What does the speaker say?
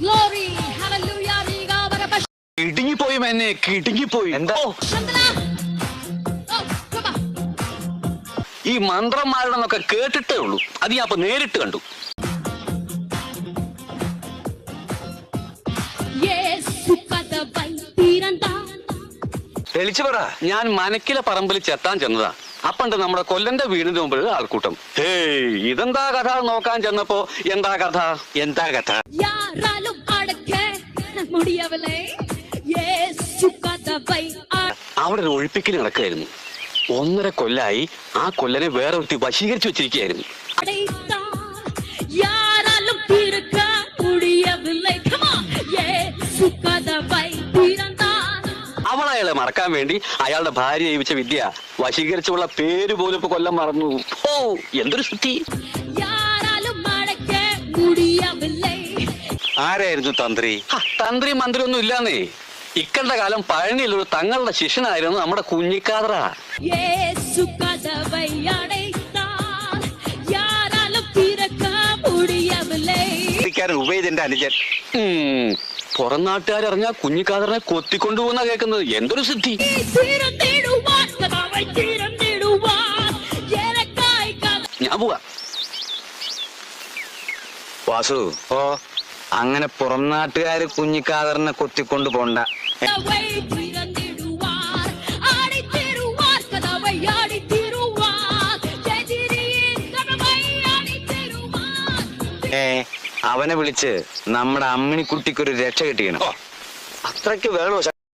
Glory, hallelujah, കിടുങ്ങിപ്പോയി എന്നെ കിടുങ്ങിപ്പോയി. എന്താ ഈ മന്ത്രന്മാരുടെന്നൊക്കെ കേട്ടിട്ടേ ഉള്ളൂ, അത് ഞാൻ അപ്പൊ നേരിട്ട് കണ്ടു. തെളിച്ചു പറ. ഞാൻ മനക്കിലെ പറമ്പിൽ ചെത്താൻ ചെന്നതാ. അപ്പണ്ട് നമ്മുടെ കൊല്ലന്റെ വീടിന് മുമ്പിൽ ആൾക്കൂട്ടം. ഹേയ്, ഇതെന്താ കഥ നോക്കാൻ ചെന്നപ്പോ എന്താ കഥ അവിടെ ഒരു ഒഴിപ്പിക്കൽ നടക്കുകയായിരുന്നു. 1.5 കൊല്ലായി ആ കൊല്ലനെ വേറെ ഒരുത്തി വശീകരിച്ചു വെച്ചിരിക്കുകയായിരുന്നു. അവളയാളെ മറക്കാൻ വേണ്ടി അയാളുടെ ഭാര്യ ഏൽപ്പിച്ച വിദ്യ വശീകരിച്ചുള്ള പേര് പോലും ഇപ്പൊ കൊല്ലം മറന്നു. ഓ, എന്തൊരു ശുദ്ധി. ആരായിരുന്നു തന്ത്രി? തന്ത്രി മന്ത്രി ഒന്നും ഇല്ലാന്നേ. ഇക്കണ്ട കാലം പഴനിയിലൊരു തങ്ങളുടെ ശിഷ്യനായിരുന്നു നമ്മുടെ കുഞ്ഞിക്കാതറ. ഉപയോഗിന്റെ അനുജൻ. പുറം നാട്ടുകാരറിഞ്ഞാ കുഞ്ഞിക്കാതറിനെ കൊത്തിക്കൊണ്ടുപോകുന്ന കേൾക്കുന്നത്. എന്തൊരു സിദ്ധി. ഞാൻ പോവാ. വാസു, ഓ അങ്ങനെ പുറം നാട്ടുകാര് കുഞ്ഞിക്കാതറിനെ കൊത്തിക്കൊണ്ട് പോണ്ട. അവനെ വിളിച്ച് നമ്മുടെ അമ്മിണിക്കുട്ടിക്കൊരു രക്ഷ കിട്ടിയണം. അത്രയ്ക്ക് വേണോ